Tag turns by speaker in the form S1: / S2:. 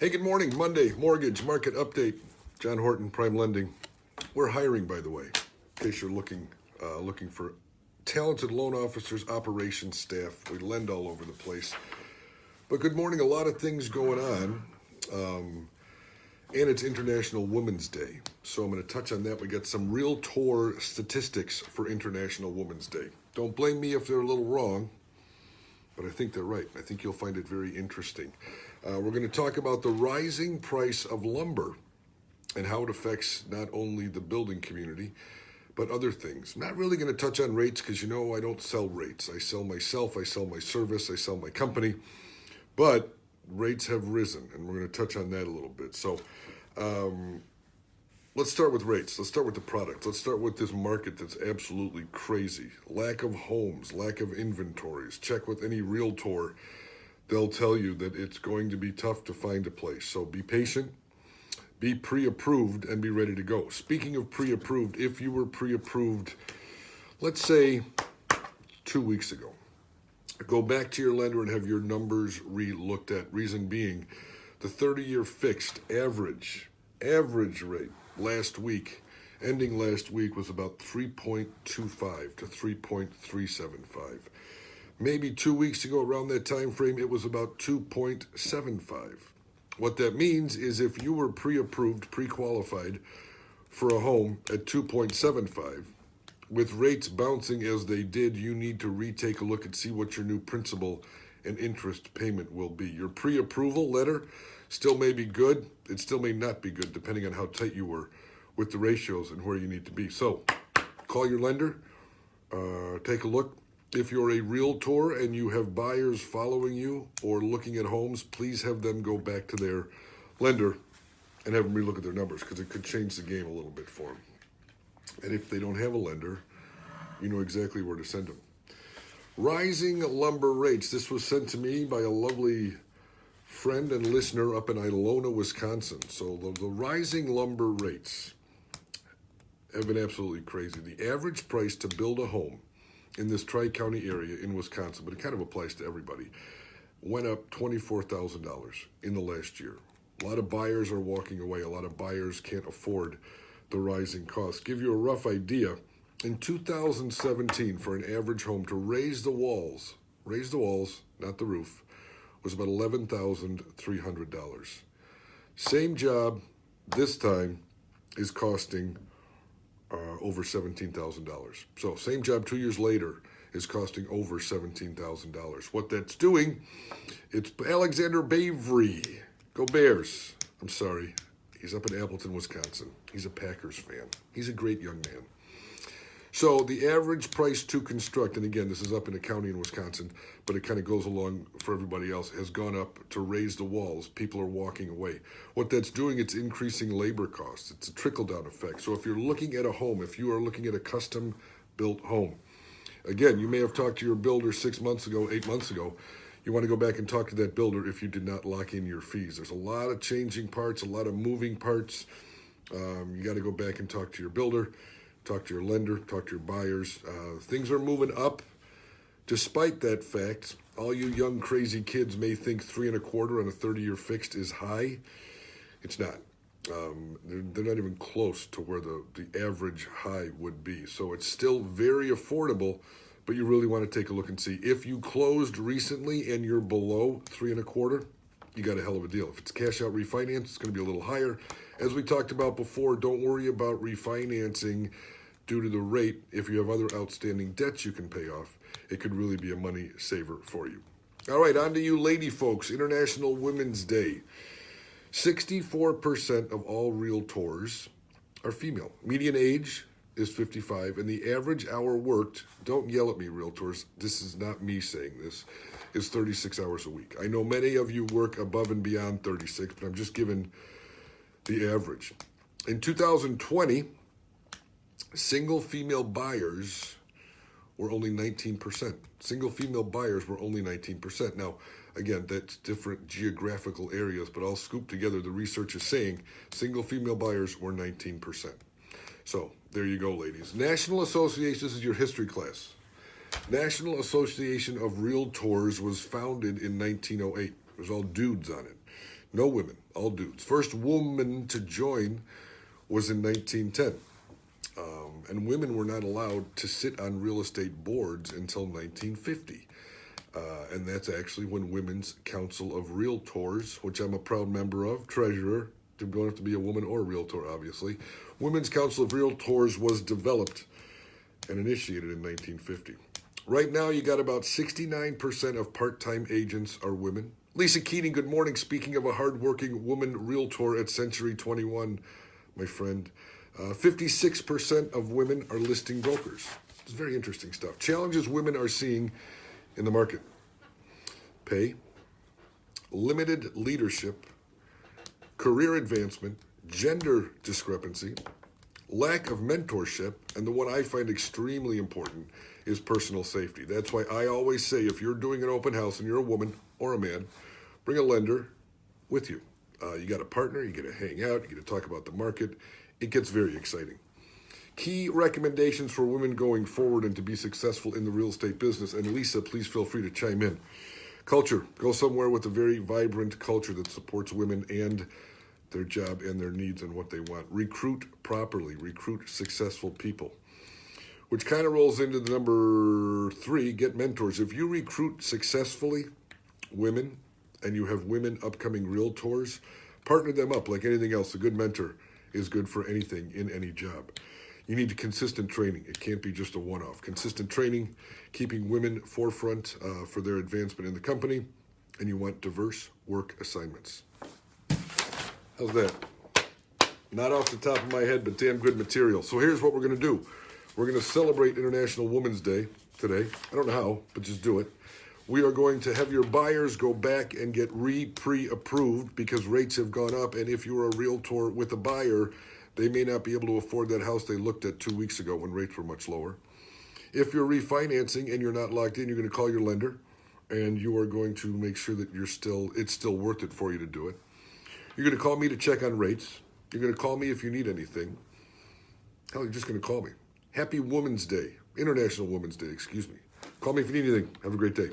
S1: Hey, good morning. Monday, mortgage market update. John Horton, Prime Lending. We're hiring, by the way, in case you're looking for talented loan officers, operations staff. We lend all over the place. But good morning. A lot of things going on. And it's International Women's Day. So I'm going to touch on that. We got some Realtor statistics for International Women's Day. Don't blame me if they're a little wrong, but I think they're right. I think you'll find it very interesting. We're going to talk about the rising price of lumber and how it affects not only the building community, but other things. I'm not really going to touch on rates because, I don't sell rates. I sell myself, I sell my service, I sell my company. But rates have risen, and we're going to touch on that a little bit. So let's start with rates. Let's start with the product. Let's start with this market that's absolutely crazy. Lack of homes, lack of inventories. Check with any realtor. They'll tell you that it's going to be tough to find a place. So be patient, be pre-approved, and be ready to go. Speaking of pre-approved, if you were pre-approved, let's say 2 weeks ago, go back to your lender and have your numbers re-looked at. Reason being, the 30-year fixed average rate ending last week was about 3.25 to 3.375. Maybe 2 weeks ago, around that time frame, it was about 2.75. What that means is if you were pre-approved, pre-qualified for a home at 2.75, with rates bouncing as they did, you need to retake a look and see what your new principal and interest payment will be. Your pre-approval letter still may be good. It still may not be good, depending on how tight you were with the ratios and where you need to be. So call your lender, take a look. If you're a realtor and you have buyers following you or looking at homes, please have them go back to their lender and have them relook at their numbers because it could change the game a little bit for them. And if they don't have a lender, you know exactly where to send them. Rising lumber rates. This was sent to me by a lovely friend and listener up in Ilona, Wisconsin. So the rising lumber rates have been absolutely crazy. The average price to build a home in this Tri-County area in Wisconsin, but it kind of applies to everybody, went up $24,000 in the last year. A lot of buyers are walking away. A lot of buyers can't afford the rising costs. Give you a rough idea, in 2017, for an average home to raise the walls, not the roof, was about $11,300. Same job this time is costing over $17,000. So same job 2 years later is costing over $17,000. What that's doing, it's Alexander Bavry. Go Bears. I'm sorry. He's up in Appleton, Wisconsin. He's a Packers fan. He's a great young man. So the average price to construct, and again, this is up in a county in Wisconsin, but it kind of goes along for everybody else, has gone up to raise the walls. People are walking away. What that's doing, it's increasing labor costs. It's a trickle-down effect. So if you're looking at a home, if you are looking at a custom-built home, again, you may have talked to your builder 6 months ago, 8 months ago. You want to go back and talk to that builder if you did not lock in your fees. There's a lot of changing parts, a lot of moving parts. You got to go back and talk to your builder. Talk to your lender, talk to your buyers. Things are moving up. Despite that fact, all you young crazy kids may think 3.25 on a 30-year fixed is high. It's not. They're not even close to where the average high would be. So it's still very affordable, but you really want to take a look and see. If you closed recently and you're below 3.25, you got a hell of a deal. If it's cash out refinance, it's going to be a little higher. As we talked about before, don't worry about refinancing due to the rate. If you have other outstanding debts you can pay off, it could really be a money saver for you. All right, on to you lady folks. International Women's Day. 64% of all realtors are female. Median age is 55, and the average hour worked, don't yell at me, realtors, this is not me saying this, is 36 hours a week. I know many of you work above and beyond 36, but I'm just giving the average. In 2020, single female buyers were only 19%. Single female buyers were only 19%. Now, again, that's different geographical areas, but all scooped together, the research is saying single female buyers were 19%. So there you go, ladies. National Association, this is your history class. National Association of Realtors was founded in 1908. It was all dudes on it. No women, all dudes. First woman to join was in 1910. And women were not allowed to sit on real estate boards until 1950. And that's actually when Women's Council of Realtors, which I'm a proud member of, treasurer, you don't have to be a woman or a realtor, obviously. Women's Council of Realtors was developed and initiated in 1950. Right now, you got about 69% of part-time agents are women. Lisa Keating, good morning. Speaking of a hardworking woman realtor at Century 21, my friend, 56% of women are listing brokers. It's very interesting stuff. Challenges women are seeing in the market: pay, limited leadership, career advancement, gender discrepancy, lack of mentorship, and the one I find extremely important is personal safety. That's why I always say, if you're doing an open house and you're a woman or a man, bring a lender with you. You got a partner, you get to hang out, you get to talk about the market. It gets very exciting. Key recommendations for women going forward and to be successful in the real estate business. And Lisa, please feel free to chime in. Culture. Go somewhere with a very vibrant culture that supports women and their job and their needs and what they want. Recruit properly. Recruit successful people. Which kind of rolls into the number 3, get mentors. If you recruit successfully women and you have women upcoming realtors, partner them up like anything else. A good mentor is good for anything in any job. You need consistent training. It can't be just a one-off. Consistent training, keeping women forefront for their advancement in the company, and you want diverse work assignments. How's that? Not off the top of my head, but damn good material. So here's what we're going to do. We're going to celebrate International Women's Day today. I don't know how, but just do it. We are going to have your buyers go back and get pre-approved because rates have gone up, and if you're a realtor with a buyer, they may not be able to afford that house they looked at 2 weeks ago when rates were much lower. If you're refinancing and you're not locked in, you're going to call your lender, and you are going to make sure that it's still worth it for you to do it. You're going to call me to check on rates. You're going to call me if you need anything. Hell, you're just going to call me. Happy Women's Day. International Women's Day, excuse me. Call me if you need anything. Have a great day.